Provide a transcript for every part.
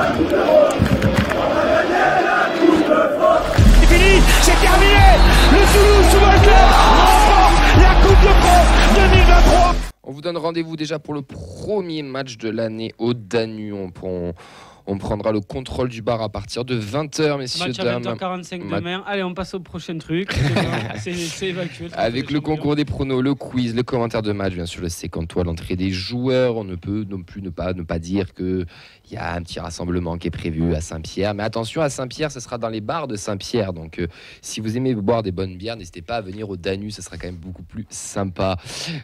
C'est fini, c'est terminé. Le Toulouse Football Club remporte la Coupe de France 2023. On vous donne rendez-vous déjà pour le premier match de l'année au Danube. On prendra le contrôle du bar à partir de 20h, messieurs, match dames. à 20h45 demain. Allez, on passe au prochain truc. C'est évacué. Avec le concours des pronos, le quiz, le commentaire de match, bien sûr, le séquentois, l'entrée des joueurs. On ne peut non plus ne pas dire qu'il y a un petit rassemblement qui est prévu à Saint-Pierre. Mais attention, à Saint-Pierre, ce sera dans les bars de Saint-Pierre. Donc, si vous aimez boire des bonnes bières, n'hésitez pas à venir au Danube. Ce sera quand même beaucoup plus sympa.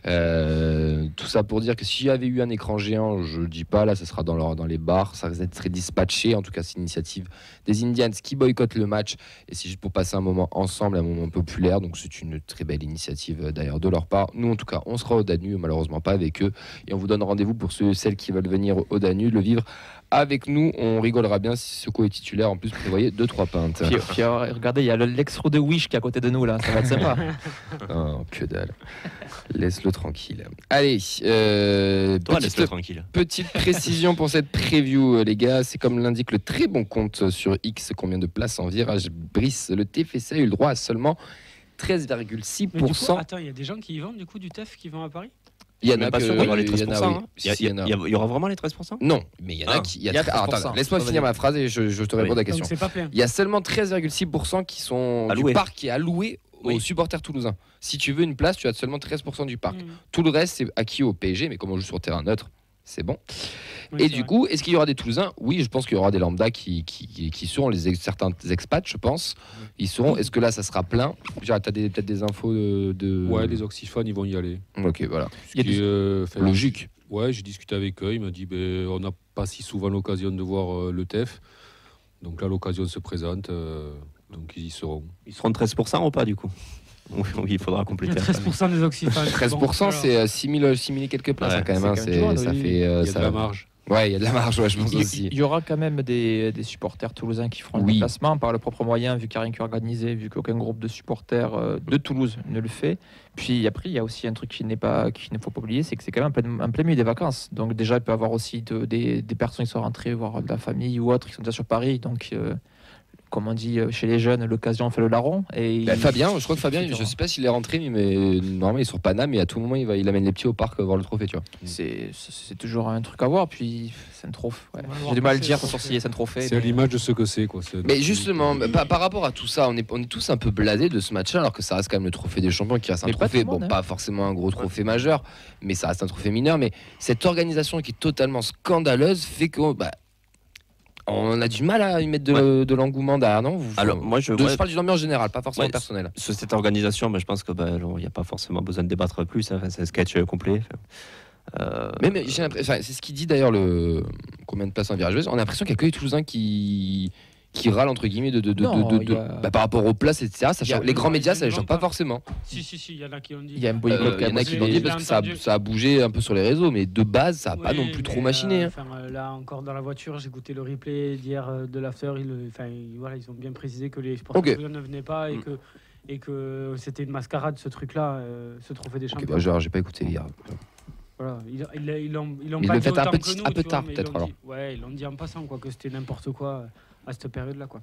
Tout ça pour dire que s'il y avait eu un écran géant, je ne dis pas, là, ce sera dans les bars. Ça serait dispatché. En tout cas, c'est l'initiative des Indians qui boycottent le match. Et c'est juste pour passer un moment ensemble, un moment populaire. Donc, c'est une très belle initiative d'ailleurs de leur part. Nous, en tout cas, on sera au Danube, malheureusement pas avec eux. Et on vous donne rendez-vous pour celles qui veulent venir au Danube, le vivre avec nous. On rigolera bien si Seko est titulaire. En plus, prévoyez 2-3 pintes. Puis regardez, il y a l'extro de Wish qui est à côté de nous là. Ça va être sympa. Oh, que dalle. Laisse-le tranquille. Allez, Toi, laisse-le tranquille. Petite précision pour cette preview, les gars. C'est comme l'indique le très bon compte sur X. Combien de places en virage Brice? Le TFC a eu le droit à seulement 13,6%. Attends, il y a des gens qui y vendent du coup du TEF qui vont à Paris? Il y en a pas sûr qu'il y aura les 13%. Il y aura vraiment les 13%? Non, mais il y en a qui. Attends, laisse-moi finir ma phrase et je te réponds à la question. Donc c'est pas plein. Il y a seulement 13,6% qui sont du parc qui est alloué aux supporters toulousains. Si tu veux une place, tu as seulement 13% du parc. Tout le reste, c'est acquis au PSG, mais comme on joue sur terrain neutre, c'est bon. Oui, et du coup, est-ce qu'il y aura des Toulousains? Oui, je pense qu'il y aura des lambda qui seront certains expats, je pense. Ils seront. Est-ce que là, ça sera plein? Tu as peut-être des infos de... Ouais, les oxyphones, ils vont y aller. Ok, voilà. Ce qui est logique. Ouais, j'ai discuté avec eux. Il m'a dit on n'a pas si souvent l'occasion de voir le TEF. Donc là, l'occasion se présente. Donc ils y seront. Ils seront de 13% ou pas du coup? Oui, il faudra compléter. 13% des oxyphones. 13%, c'est 6 000 et quelques places ouais, quand même. Ça fait, il y a de la marge. Ouais, il y a de la marge, ouais, je pense aussi. Il y aura quand même des supporters toulousains qui feront le déplacement par le propre moyen, vu qu'il n'y a rien qui est organisé, vu qu'aucun groupe de supporters de Toulouse ne le fait. Puis après, il y a aussi un truc qu'il ne faut pas oublier, c'est que c'est quand même en plein milieu des vacances. Donc déjà, il peut y avoir aussi des personnes qui sont rentrées voir de la famille ou autres qui sont déjà sur Paris. Donc comme on dit chez les jeunes, l'occasion fait le larron. Et Fabien, je crois que Fabien, je sais pas s'il est rentré, mais normalement il est sur Paname et à tout moment il amène les petits au parc voir le trophée, tu vois. C'est toujours un truc à voir. Puis c'est un trophée. Ouais. J'ai du mal à le dire, c'est un trophée. C'est l'image de ce que c'est, quoi. Mais justement, par rapport à tout ça, on est tous un peu blasés de ce match-là, alors que ça reste quand même le trophée des champions, qui reste un trophée, pas forcément un gros trophée majeur, mais ça reste un trophée mineur. Mais cette organisation qui est totalement scandaleuse fait que on a du mal à y mettre de l'engouement derrière, non? Alors, moi, je parle d'une ambiance générale, pas forcément personnelle. Sur cette organisation, je pense qu'il n'y a pas forcément besoin de débattre plus. Hein, c'est un sketch complet. Mais j'ai l'impression, c'est ce qu'il dit d'ailleurs, combien de places en virageuse. On a l'impression qu'il n'y a que les Toulousains qui râlent entre guillemets par rapport aux places, etc. Les grands médias, ça les choque pas forcément. Si, il y en a qui ont dit. Il y a un boycott. Il y en a qui l'ont dit parce que ça a bougé un peu sur les réseaux, mais de base, ça n'a pas non plus trop machiné. Là, encore dans la voiture, j'ai écouté le replay d'hier de l'after. Ils ont bien précisé que les sportifs ne venaient pas et que c'était une mascarade, ce truc-là, ce trophée des champions. Genre, j'ai pas écouté hier. Voilà, ils l'ont pas dit autant que nous, un peu tard peut-être alors. Ouais, ils l'ont dit en passant que c'était n'importe quoi à cette période-là quoi.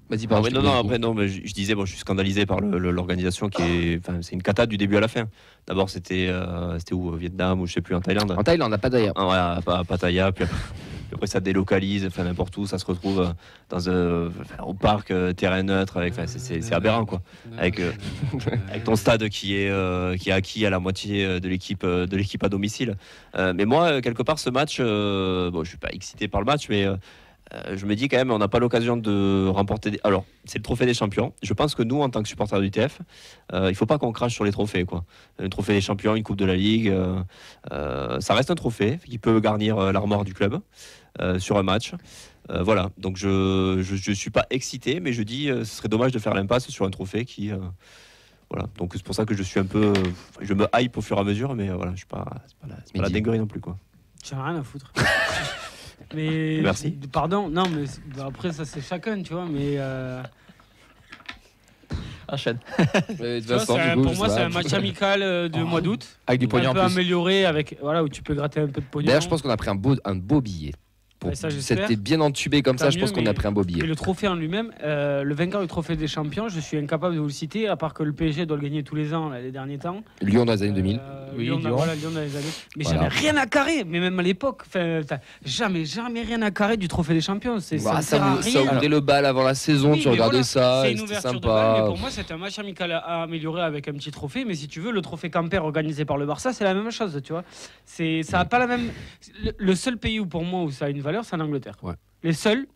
Vas-y, mais je disais, je suis scandalisé par l'organisation c'est une cata du début à la fin. D'abord, c'était où, au Vietnam ou je sais plus, en Thaïlande. En Thaïlande, à Pattaya. À Pattaya, puis après ça délocalise, n'importe où, ça se retrouve au parc, terrain neutre, c'est aberrant quoi. Avec ton stade qui est acquis à la moitié de l'équipe à domicile. Mais moi, quelque part, ce match, je suis pas excité par le match, mais je me dis quand même, on n'a pas l'occasion de remporter. Alors, c'est le trophée des champions. Je pense que nous, en tant que supporters du TF, il faut pas qu'on crache sur les trophées, quoi. Un trophée des champions, une coupe de la Ligue, ça reste un trophée qui peut garnir l'armoire du club sur un match. Voilà. Donc, je suis pas excité, mais je dis, ce serait dommage de faire l'impasse sur un trophée qui. Voilà. Donc, c'est pour ça que je suis un peu, je me hype au fur et à mesure, mais voilà, je suis pas, c'est pas la dinguerie non plus, quoi. J'ai rien à foutre. Mais merci. Pardon, non, mais après ça c'est chacun, tu vois, mais enchaîne. Pour moi, c'est un match amical de mois d'août, avec du pognon un peu amélioré, où tu peux gratter un peu de pognon. D'ailleurs, je pense qu'on a pris un beau billet. C'était bien entubé comme ça, je pense qu'on a pris un beau billet. Et le trophée en lui-même, le vainqueur du trophée des champions, je suis incapable de vous le citer, à part que le PSG doit le gagner tous les ans, là, les derniers temps. Lyon dans les années 2000. Lyon dans les années. Mais jamais rien à carrer, mais même à l'époque, jamais rien à carrer du trophée des champions. Ça ouvrait le bal avant la saison, tu regardais ça, c'était sympa. Mais pour moi, c'était un match amical à améliorer avec un petit trophée. Mais si tu veux, le trophée Camper organisé par le Barça, c'est la même chose, tu vois. Ça a pas la même. Le seul pays où pour moi où ça a une valeur, c'est en Angleterre. Ouais. Les seuls.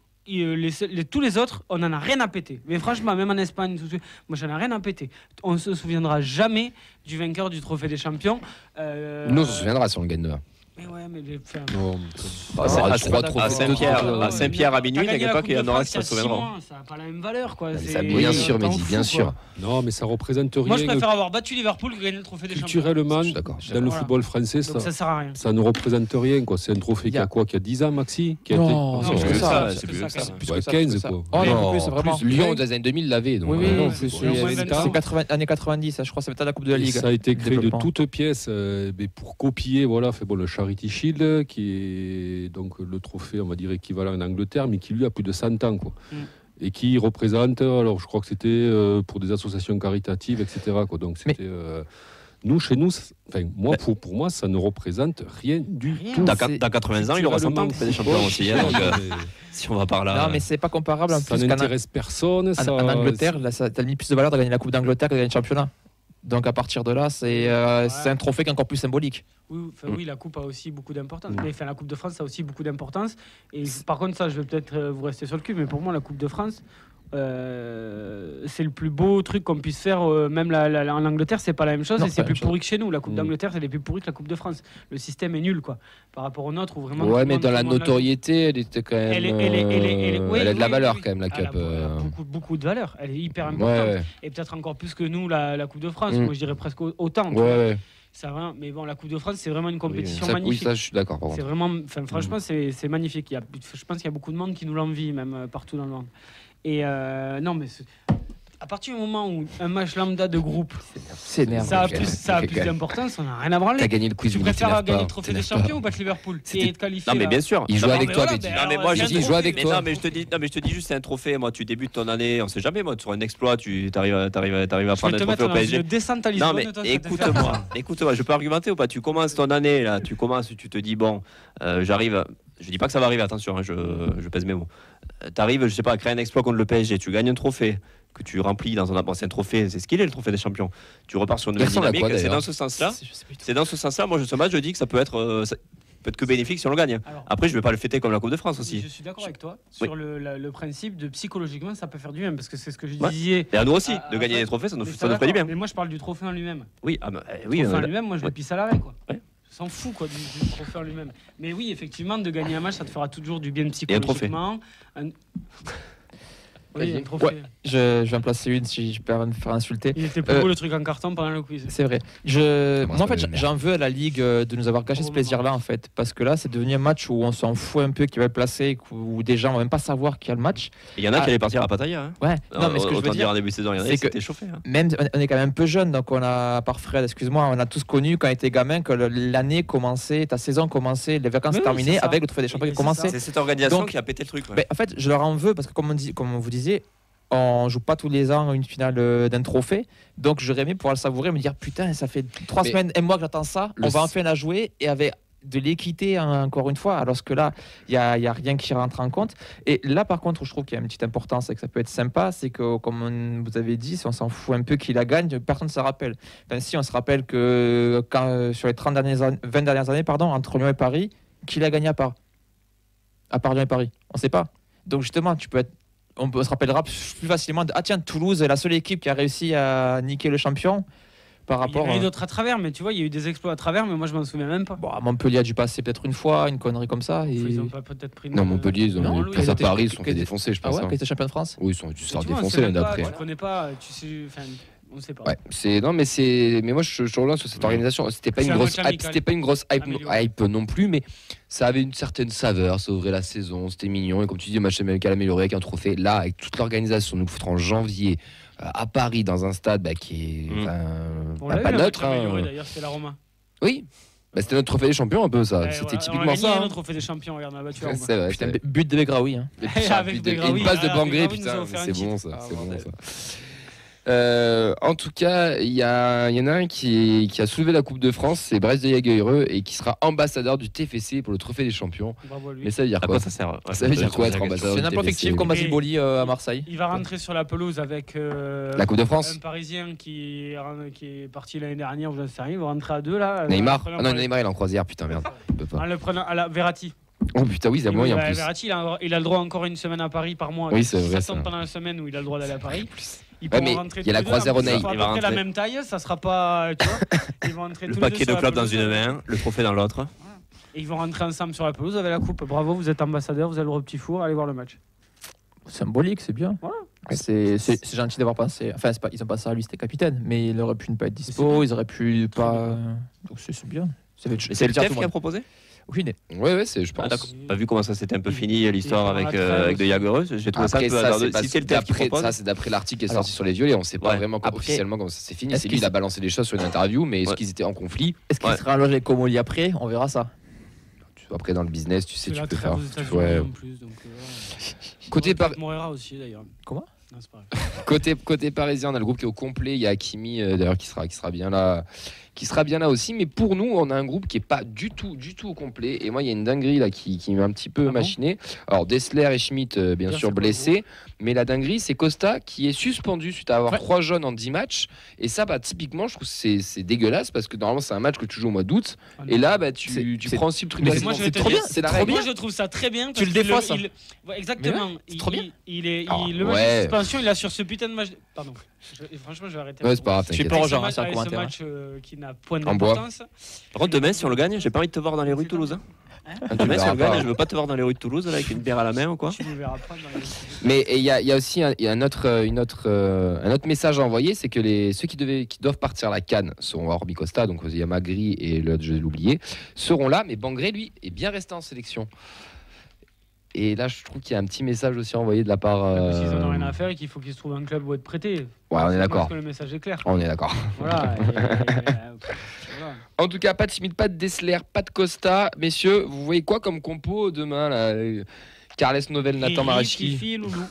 Tous les autres, on en a rien à péter. Mais franchement, même en Espagne, moi j'en ai rien à péter. On se souviendra jamais du vainqueur du trophée des champions. Nous, on se souviendra si on le gagne demain. Mais ouais, mais à Saint-Pierre à minuit, t'inquiète pas qu'il y en aura qui se souviendront. Ça n'a pas la même valeur, quoi. Bien sûr, Mehdi, bien sûr. Non, mais ça représente rien. Moi, je préfère avoir battu Liverpool que gagner le trophée des champions. Culturellement, dans le football français, ça sert à rien. Ça ne représente rien, quoi. C'est un trophée qui a quoi, qui a 10 ans, Maxi, Non, c'est plus que ça. C'est plus que 15, quoi. Oh non, c'est vraiment. Lyon dans les années 2000 l'avait. Oui, c'est années 90, je crois, ça va être la Coupe de la Ligue. Ça a été créé de toutes pièces pour copier, voilà, le Charity Shield, qui est donc le trophée, on va dire, équivalent en Angleterre, mais qui lui a plus de 100 ans, quoi. Et qui représente, alors je crois que c'était pour des associations caritatives, etc., quoi. Donc c'était chez nous, pour moi, ça ne représente rien du tout. Dans 80 ans, il aura 100 ans pour faire des champions aussi. Donc, si on va par là. Non, mais c'est pas comparable. Ça n'intéresse personne. En Angleterre, ça a mis plus de valeur de gagner la Coupe d'Angleterre que de gagner le championnat. Donc à partir de là, c'est un trophée qui est encore plus symbolique. Oui, la Coupe a aussi beaucoup d'importance. Mais la Coupe de France a aussi beaucoup d'importance. Et par contre, ça, je vais peut-être vous rester sur le cul, mais pour moi, la Coupe de France, c'est le plus beau truc qu'on puisse faire. Même en Angleterre, c'est pas la même chose. Et c'est plus pourri que chez nous. La Coupe d'Angleterre, c'est plus pourri que la Coupe de France. Le système est nul, quoi, par rapport au nôtre. Où vraiment, ouais, mais dans la notoriété, elle était quand même. Elle a de la valeur, quand même, la Cup. Elle a beaucoup de valeur. Elle est hyper importante. Et peut-être encore plus que nous, la Coupe de France. Moi, je dirais presque autant. Ça va, mais bon, la Coupe de France, c'est vraiment une compétition magnifique. Oui, ça, je suis d'accord. C'est vraiment, franchement, c'est magnifique. Je pense qu'il y a beaucoup de monde qui nous l'envie, même partout dans le monde. Et non, mais à partir du moment où un match lambda de groupe, ça a plus d'importance, on n'a rien à branler. T'as gagné le quiz. Tu préfères gagner le trophée des champions ou battre Liverpool et être qualifié? Non, mais bien sûr. Il joue avec toi, Mehdi. Non, mais moi, je dis, il joue avec toi. Non, mais je te dis juste, c'est un trophée. Moi, tu débutes ton année, on sait jamais. Moi, sur un exploit, tu arrives à prendre un trophée au PSG. Non, mais écoute-moi, je peux argumenter ou pas? Tu commences ton année, là, tu te dis, bon, j'arrive. Je dis pas que ça va arriver, attention, je pèse mes mots. T'arrives, je sais pas, à créer un exploit contre le PSG, tu gagnes un trophée que tu remplis dans un ancien trophée, c'est ce qu'il est le trophée des champions. Tu repars sur une nouvelle dynamique, c'est dans ce sens-là. Moi, ce match, je dis que ça peut être que bénéfique si on le gagne. Alors, après, je vais pas le fêter comme la Coupe de France aussi. Je suis d'accord avec toi sur le principe de psychologiquement, ça peut faire du bien parce que c'est ce que je disais. Et à nous aussi, de gagner des trophées, ça nous ferait du bien. Mais moi, je parle du trophée en lui-même. Oui, le trophée en lui-même, moi, je le pisse à l'arrêt, quoi. S'en fout, quoi, du trophée en lui-même. Mais oui, effectivement, de gagner un match, ça te fera toujours du bien psychologiquement. Oui, un trophée. Ouais, je vais en placer une si je peux me faire insulter. Il était plus beau le truc en carton pendant le quiz. C'est vrai. Moi, en fait, j'en veux à la Ligue de nous avoir gâché ce plaisir-là, en fait. Parce que là, c'est devenu un match où on s'en fout un peu qui va être placé, où des gens vont même pas savoir qu'il y a le match. Il y en a qui allaient partir à Pattaya. Ouais, non, mais ce que je veux dire en début de saison, il y en a qui s'étaient chauffés. Même, on est quand même un peu jeune, donc on a, par Fred, excuse-moi, on a tous connu quand on était gamin que l'année commençait, ta saison commençait, les vacances terminaient avec le trophée des champions qui commençait. C'est cette organisation qui a pété le truc. En fait, je leur en veux parce que, comme on vous disait, on joue pas tous les ans une finale d'un trophée, donc j'aurais aimé pouvoir le savourer et me dire putain, ça fait 3 semaines et mois que j'attends ça, on va enfin la jouer et avec de l'équité encore une fois, alors que là il y a rien qui rentre en compte. Et là par contre où je trouve qu'il y a une petite importance et que ça peut être sympa, c'est que comme vous avez dit, si on s'en fout un peu qui la gagne, personne ne se rappelle. Enfin, si on se rappelle que sur les 20 dernières années entre Lyon et Paris, qui l'a gagné à part Lyon et Paris, on sait pas. Donc justement on se rappellera plus facilement Toulouse est la seule équipe qui a réussi à niquer le champion par rapport. Il y a eu d'autres à travers, mais tu vois, il y a eu des exploits à travers, mais moi je m'en souviens même pas. Bon, Montpellier a dû passer peut-être une fois, une connerie comme ça. Ils ont pas peut-être pris. Non, Montpellier, ils ont pris à Paris, ils se sont fait défoncer, je pense. Ah ouais, qui était champion de France. Oui, ils ont dû se faire défoncer l'année d'après. Tu connais pas, tu sais. On sait pas. Ouais, mais moi je relance sur cette organisation. C'était pas une grosse hype non plus, mais ça avait une certaine saveur. Ça ouvrait la saison, c'était mignon. Et comme tu dis, le match amical amélioré avec un trophée. Là, avec toute l'organisation, nous le foutre en janvier à Paris dans un stade qui est pas neutre. D'ailleurs, c'était la Roma. Oui. Bah, c'était notre trophée des champions un peu ça. Ouais, C'était voilà. typiquement On a gagné ça. notre trophée des champions, regarde, on a battu Orbe. C'est vrai. Putain, but de Begraoui. Hein. Et puis, Avec Begraoui, et une passe de voilà, Bangré, Begraoui nous a putain, offert un c'est bon titre. ça. Ah, C'est bon bordel. ça. En tout cas, il y en a un qui a soulevé la Coupe de France, c'est Brice de Jaguereux, et qui sera ambassadeur du TFC pour le trophée des champions. Bravo à lui. Mais ça veut dire À quoi quoi ça sert? Ouais, Ça veut dire quoi être c'est ambassadeur C'est du un peu TFC? effectif comme Basile Boli à Marseille. Il va rentrer sur la pelouse avec La Coupe de France. un Parisien qui est parti l'année dernière, je ne sais rien. Il va rentrer à 2 là. Neymar. Ah non, Neymar il est en croisière, putain merde. On peut pas. En le prenant à la Verratti. Oh putain, oui, c'est moyen en plus. Verratti, il a le droit encore une semaine à Paris par mois. Oui, c'est vrai, Ça tombe ça. pendant la semaine où il a le droit d'aller à Paris. Ils Ouais, pourront mais rentrer il y a la tous les deux. croisière En plus, au Ney. ils font à Il peu va près la rentrer. même taille, ça sera pas. Tu vois, ils vont rentrer Le tous les deux paquet sur de la clubs dans pelouse. une main, le trophée dans l'autre. Et ils vont rentrer ensemble sur la pelouse avec la coupe. Bravo, vous êtes ambassadeur, vous avez le petit four, allez voir le match. Symbolique, c'est bien. Voilà. C'est gentil d'avoir pensé. Enfin, ils ont pensé à lui, c'était capitaine, mais il aurait pu ne pas être dispo, ils auraient pu pas. Donc c'est bien. C'est le TEF qui a proposé? Aucune idée. Ouais, c'est, je pense. Ah, d'accord. T'as vu comment ça s'était un peu fini l'histoire Il avec, est dans la avec De trêve Jaguereux? J'ai trouvé ça un Après, peu ça, hasardeux. c'est Si c'est le TEF qui propose. ça, c'est d'après l'article qui est Alors, sorti sur les violets. On sait pas ouais. vraiment Après, officiellement comment ça s'est fini. est-ce C'est lui, il qu'il a balancé des choses sur une interview, mais est-ce Ouais. qu'ils étaient en conflit? Est-ce qu'il Ouais. sera logé comme Oli après? On verra ça. Après, dans le business, tu sais, C'est tu la peux trêve faire. aux États-Unis Ouais. en plus. Donc, Côté par- Moreira aussi d'ailleurs. Comment? Non, c'est pas vrai. Côté parisien, on a le groupe qui est au complet. Il y a Hakimi d'ailleurs qui sera bien là, aussi. Mais pour nous, on a un groupe qui est pas du tout au complet. Et moi, il y a une dinguerie là qui m'a un petit peu Ah bon machiné. Alors Dessler et Schmitt, bien Bien, sûr c'est pas blessés. Mais la dinguerie, c'est Costa qui est suspendu suite à avoir Ouais. 3 jaunes en 10 matchs. Et ça, bah, typiquement, je trouve que c'est dégueulasse parce que normalement, c'est un match que tu joues au mois d'août. Ah, Et non. là, bah, tu C'est- prends aussi le truc. mais de la moi, saison. je vais te trop dire, bien. C'est la trop règle. Moi, je trouve ça très bien. Tu parce le qu'il défends, ça. Ouais, exactement. c'est trop bien. Le match Ouais. de suspension, il a sur ce putain de match. Pardon. Franchement, je vais arrêter. Ouais, c'est pas grave, Tu es t'inquiète. pas Avec Roger, ce match- c'est un avec ce commentaire. match qui n'a point En bois. d'importance. Par contre, demain, si on le gagne, j'ai pas envie de te voir dans les rues de Toulouse. Tu Demain, si verras on le gagne, pas. je veux pas te voir dans les rues de Toulouse là, avec une bière à la main ou quoi. Tu ne verras pas dans les. Mais il y a aussi un autre message à envoyer, c'est que ceux qui doivent partir à la CAN seront hormis Costa, donc il y a Magri et l'autre, je l'ai oublié, seront là, mais Bangré, lui, est bien resté en sélection. Et là, je trouve qu'il y a un petit message aussi envoyé de la part. Parce qu'ils en ont rien à faire et qu'il faut qu'ils se trouvent un club où être prêtés. Ouais, on est Je d'accord. pense que le message est clair. On est d'accord. Voilà. Voilà. En tout cas, pas de Schmitt, pas de Dessler, pas de Costa. Messieurs, vous voyez quoi comme compo demain là Carles Novel, Nathan Riri, Marashki. Fifi, Loulou.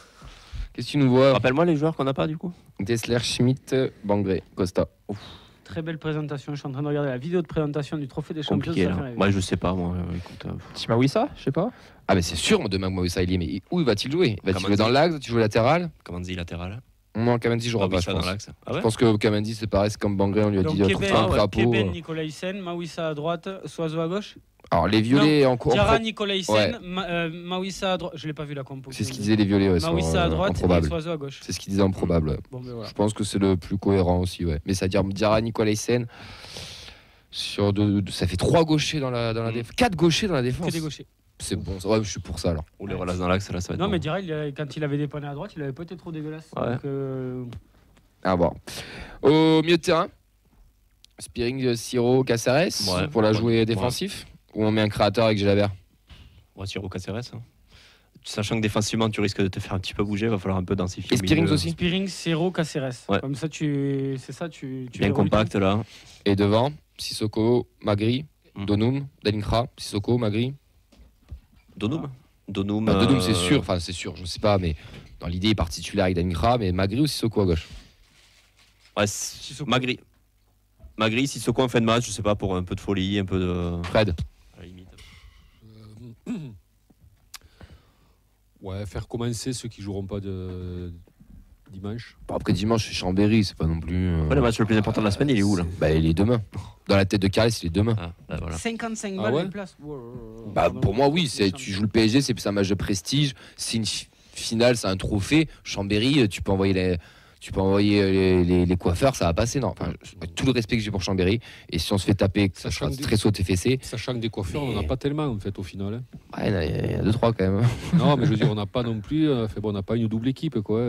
Qu'est-ce que tu nous vois Rappelle-moi les joueurs qu'on n'a pas du coup. Dessler, Schmitt, Bangré, Costa. Très belle présentation. Je suis en train de regarder la vidéo de présentation du Trophée des Champions. Compliqué ça là. fait rêver. Moi, je sais pas, moi. Écoute, Timawissa, je sais pas. Ah, mais c'est sûr, demain, Moussa il est. Mais où va-t-il jouer Va-t-il jouer Kamandi. dans l'axe Va-t-il jouer latéral Kamandi latéral. Non, Kamandi jouera pas, je Mawissa dans pense. l'axe. Ah Je ouais. pense que Kamandi, c'est pareil, c'est comme Bangré, on lui a Donc dit trouve Keben, un drapeau. Keben, Nicolaïsen, Mawissa à droite, Soiseau à gauche. Alors, les violets en cours. Diarra, Nicolaïsen, Ouais. Mawissa à droite. Je l'ai pas vu la compo. C'est ce qu'ils disaient les violets, ouais, sur, Mawissa à droite et improbable. Soiseau à gauche. C'est ce qu'ils disaient improbable. Ouais. Bon, ben voilà. Je pense que c'est le plus cohérent aussi, ouais. Mais ça veut dire Diarra, Nicolaïsen. Ça fait 3 gauchers dans la défense. 4 gauchers dans la défense. Que des gauchers. C'est bon, ça. Ouais, je suis pour ça alors. Ou les relaces dans l'axe, là, ça va être. Non, bon. mais Diarra, quand il avait dépanné à droite, il avait pas été trop dégueulasse. Ouais. Donc, À voir. Au milieu de terrain, Spearing, Siro, Caceres Ouais. pour la Ouais. jouer défensif. Ou on met un créateur avec Jalabert. Ouais, Siro Caceres. Hein. Sachant que défensivement, tu risques de te faire un petit peu bouger, il va falloir un peu densifier. Et au Spearings milieu. aussi. Spearing, Sero, Caceres. Ouais. Comme ça, tu Bien les compact là. Et devant, Sissoko, Magri, Mm. Donum, Dalinkra, Sissoko, Magri. Donum. Donum. Bah, Donum, c'est sûr, enfin c'est sûr, je sais pas, mais dans l'idée, il part titulaire avec Dalinkra, mais Magri ou Sissoko à gauche. Ouais, Sissoko. Magri. Magri, Sissoko en fin de match, je sais pas, pour un peu de folie, un peu de. Fred. À la limite. Ouais, faire commencer ceux qui joueront pas dimanche. Bon, après dimanche, c'est Chambéry, c'est pas non plus. Ouais, le match le plus important de la semaine, il est où là? Bah, il est demain. Dans la tête de Carles, il est demain. Ah, bah, voilà. 55 Ah balles ouais les places. Bah, pour moi, oui, tu joues le PSG, c'est un match de prestige, c'est une finale, c'est un trophée. Chambéry, tu peux envoyer les coiffeurs, ça va passer. Non, enfin, tout le respect que j'ai pour Chambéry, et si on se fait taper, ça sera Sachant que- très sauté fessé. Sachant que des coiffeurs, on n'en a pas tellement en fait au final. Hein. Ouais, il y en a 2-3 quand même. Non, mais je veux dire, on n'a pas non plus. On n'a pas une double équipe quoi.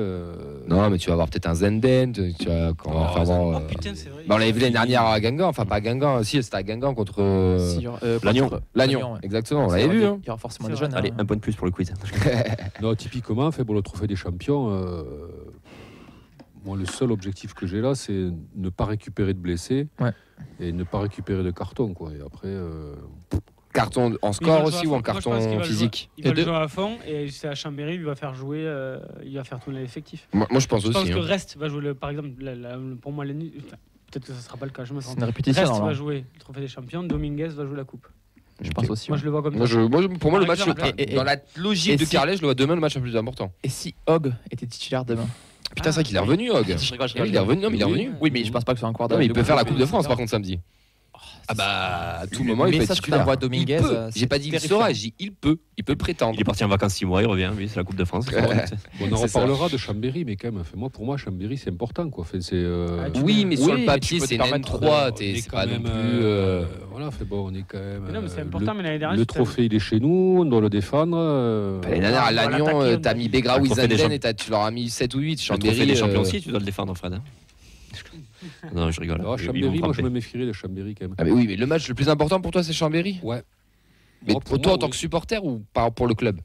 Non, mais tu vas avoir peut-être un Zenden, tu vas quand on va faire voir, Oh putain, c'est vrai. bah, on l'avait vu l'année dernière à Guingamp, enfin pas à Guingamp, si c'était à Guingamp contre Lannion. Lannion, ouais. exactement, on l'avait vu. Hein. Il y aura forcément C'est des vrai. jeunes. Allez, hein. un point de plus pour le quiz. Non, typiquement, pour le trophée des champions, Moi, le seul objectif que j'ai là, c'est ne pas récupérer de blessés et ne pas récupérer de carton, quoi. Et après, Carton en score aussi ou en carton physique? Il va le jouer à fond et c'est à Chambéry, il va faire jouer, il va faire tourner l'effectif. Moi, je pense Je aussi. pense que Rest va jouer, par exemple, pour moi, peut-être que ça ne sera pas le cas, je me C'est trompe. une répétition. Rest alors. va jouer le trophée des champions, Dominguez va jouer la coupe. Je pense aussi. Moi, ouais. je le vois comme Moi, ça. pour moi, le Par match, exemple, dans la logique et de si- Carlet, je le vois demain le match le plus important. Et si Hogg était titulaire demain? Putain, c'est vrai qu'il est revenu, Hogg. Je rigole, je Il est rigole. revenu, non, mais il est revenu. Oui, mais je pense pas que ce soit encore. Non, mais il peut faire la Coupe Coupe de France par contre samedi. Ah bah, à tout moment, il peut être message que titulaire. t'envoies Dominguez, Il peut. c'est J'ai pas dit il terrifiant. sera, j'ai dit il peut prétendre. Il est parti en vacances 6 mois, il revient, lui, c'est la Coupe de France. on en C'est ça. reparlera de Chambéry, mais quand même, pour moi, Chambéry, c'est important, quoi. Enfin, c'est, Oui, mais sur Oui, le mais papier, tu peux c'est te une permettre N3, on est c'est quand pas non même, plus. voilà, bon, on est quand même. Mais non, mais c'est important, mais l'année dernière. Le trophée, il est chez nous, on doit le défendre. L'année dernière, à on va Lannion, l'attaquer, t'as mis Begraoui, Le trophée des Zanden et tu leur as mis 7 ou 8. Le Chambéry. trophée des champions aussi, tu dois le défendre, Fred. Non, je rigole. Alors, Ils vont Chambéry, moi, je frapper. me méfierais de Chambéry quand même. Ah mais oui, mais le match le plus important pour toi, c'est Chambéry. Ouais. Mais Moi, pour toi, moi, en tant oui. que supporter ou pour le club?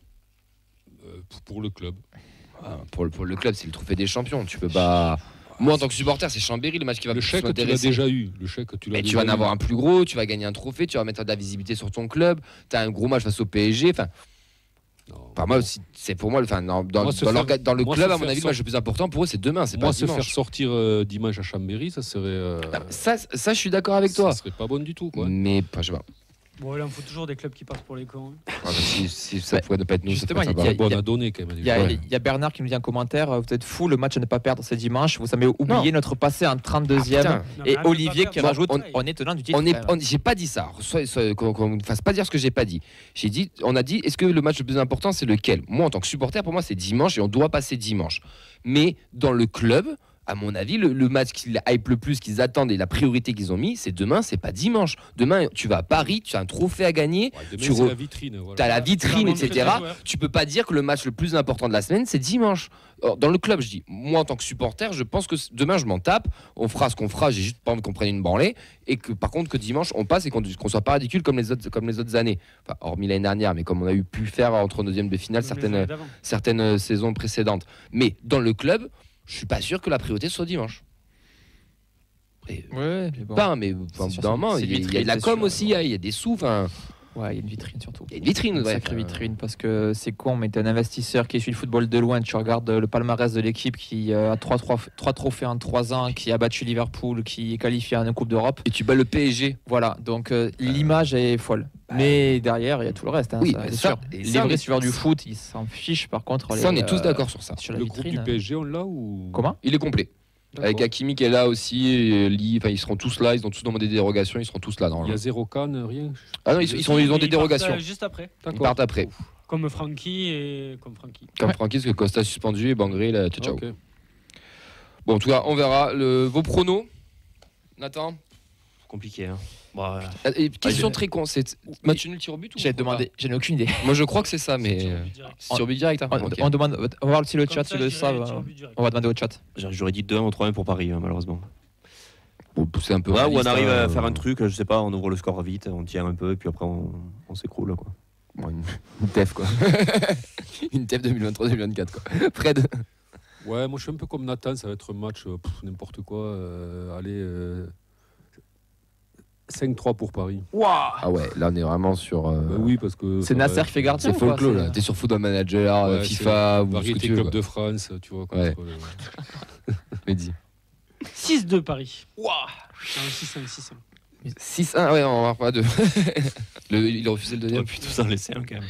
Pour le club. Pour le club, c'est le trophée des champions. Tu peux pas. Moi, en tant que supporter, c'est Chambéry le match qui va Le plus chèque, tu l'as m'intéresser. déjà eu. Le chèque, tu l'as Mais tu déjà vas en eu. avoir un plus gros, tu vas gagner un trophée, tu vas mettre de la visibilité sur ton club. Tu as un gros match face au PSG. Enfin, moi aussi, c'est pour moi, dans Moi, le moi, club, se à mon faire avis, le match le plus important pour eux, c'est demain, c'est pas Moi, se dimanche. faire sortir dimanche à Chambéry, ça serait. Ça, je suis d'accord avec toi. Ça serait pas bon du tout, quoi. Mais je sais pas. Bon, là, il faut toujours des clubs qui passent pour les cons. Si ça pourrait ne pas être nous, Justement, ça il y pourrait a- être sympa. Bon, on a donné quand même. Il y a Bernard qui nous dit en commentaire, vous êtes fou, le match à ne pas perdre, c'est dimanche. Vous avez oublié notre passé en 32e. Ah, et Olivier qui rajoute, on- on est tenant du titre. quand même. J'ai pas dit ça. Qu'on ne fasse pas dire ce que j'ai pas dit. On a dit, est-ce que le match le plus important, c'est lequel? Moi, en tant que supporter, pour moi, c'est dimanche et on doit passer dimanche. Mais dans le club, à mon avis, le match qui hype le plus, qu'ils attendent et la priorité qu'ils ont mis, c'est demain, c'est pas dimanche. Demain, tu vas à Paris, tu as un trophée à gagner, Ouais, demain, tu c'est re- la vitrine. Voilà. tu as la vitrine, montrer etc. tes joueurs. Tu peux pas dire que le match le plus important de la semaine, c'est dimanche. Or, dans le club, je dis, moi en tant que supporter, je pense que demain, je m'en tape. On fera ce qu'on fera. J'ai juste pas envie qu'on prenne une branlée. Et que par contre, que dimanche, on passe et qu'on soit pas ridicule comme les autres années. Enfin, hormis l'année dernière, mais comme on a eu pu faire entre deuxième de finale certaines saisons précédentes. Mais dans le club, je suis pas sûr que la priorité soit dimanche. Et, Ouais, mais bon. pas, mais C'est enfin, sûr, d'un moment, c'est il y a vitrine, de la c'est com sûr, aussi, il y a des sous. Enfin, Ouais, il y a une vitrine surtout. il y a une vitrine. Une ouais. sacrée vitrine parce que c'est con, mais t'es un investisseur qui suit le football de loin. Tu regardes le palmarès de l'équipe qui a trois trophées en 3 ans, qui a battu Liverpool, qui est qualifié à une Coupe d'Europe. Et tu bats le PSG. Voilà, donc l'image est folle. Mais derrière, il y a tout le reste. Hein, Oui, ça, mais c'est ça- sûr. et Les ça, on vrais est- suiveurs du foot, ils s'en fichent. Par contre, Ça, on est tous d'accord sur ça. sur la Le groupe vitrine. du PSG, on l'a ou Comment Il est complet. Avec D'accord. Hakimi qui est là aussi, et ils seront tous là, ils ont tous demandé des dérogations, ils seront tous là. Il y normalement. a 0 canne, rien. Ah non, ils ont des dérogations. Juste après. Ils partent après. Comme Francky et comme Francky. Comme Francky, parce que Costa suspendu et Bangré, là, ciao. Ok. Bon, en tout cas, on verra. Vos pronos, Nathan. Compliqué. Hein. Bon, Et question j'ai- très con, c'est match nul tir au but ou J'ai pas demandé, je n'ai aucune idée. Moi, je crois que c'est ça, mais c'est sur but direct. Hein. Ok. On demande, on va voir si le chat ils le savent. On va demander au chat. j'aurais dit 2-1 ou 3-1 pour Paris, malheureusement. Bon, pousser un peu. Ouais, ou on réaliste, arrive hein. à faire un truc, je sais pas, on ouvre le score vite, on tient un peu, et puis après on s'écroule. Quoi. Bon, une TEF, quoi. Une TEF 2023-2024, quoi. Fred. Ouais, moi je suis un peu comme Nathan, ça va être un match n'importe quoi. Allez, 5-3 pour Paris. Ah ouais, là, on est vraiment sur. Bah oui, parce que. C'est ça va Nasser être- qui fait gardien. C'est ou quoi, folklore, c'est- là. T'es sur Football Manager, Ouais, FIFA, ou ce que Variété tu veux. Club quoi. de France, tu vois. Ouais. contre Mehdi. 6-2 Paris. Waouh 6-1, 6-1. 6-1, ouais, on va pas deux. Il a refusé le On deuxième. aurait pu tous en laisser un quand même.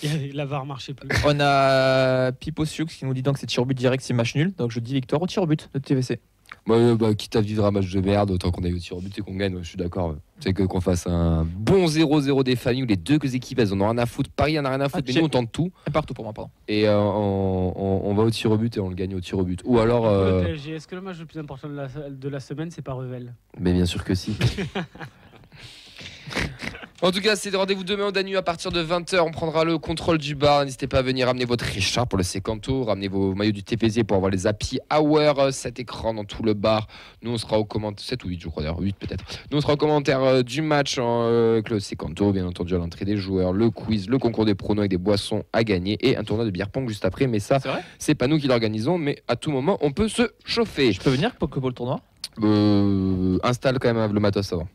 Et la VAR marchait plus. On a Pipo Sioux qui nous dit donc c'est tir au but direct, c'est match nul. Donc je dis victoire au tir au but de TVC. Moi, quitte à vivre un match de merde, autant qu'on aille au tir au but et qu'on gagne, je suis d'accord. C'est qu'on fasse un bon 0-0 des familles où les deux équipes, elles en ont rien à foutre. Paris en a rien à foutre, mais nous, on tente tout. Un partout pour moi, pardon. Et on va au tir au but et on le gagne au tir au but. Ou alors. Le PSG, est-ce que le match le plus important de la semaine, c'est pas Revel? Mais bien sûr que si. En tout cas, c'est rendez-vous demain au Danube à partir de 20h. On prendra le contrôle du bar. N'hésitez pas à venir ramener votre Richard pour le Secanto, ramener vos maillots du TPZ pour avoir les happy hour, 7 écrans dans tout le bar. Nous, on sera au commentaire, 7 ou 8, je crois d'ailleurs, 8 peut-être. Nous, on sera au commentaire du match avec le Secanto, bien entendu, à l'entrée des joueurs, le quiz, le concours des pronos avec des boissons à gagner et un tournoi de bière pong juste après. Mais ça, c'est pas nous qui l'organisons, mais à tout moment, on peut se chauffer. Je peux venir pour le tournoi? Installe quand même le matos avant.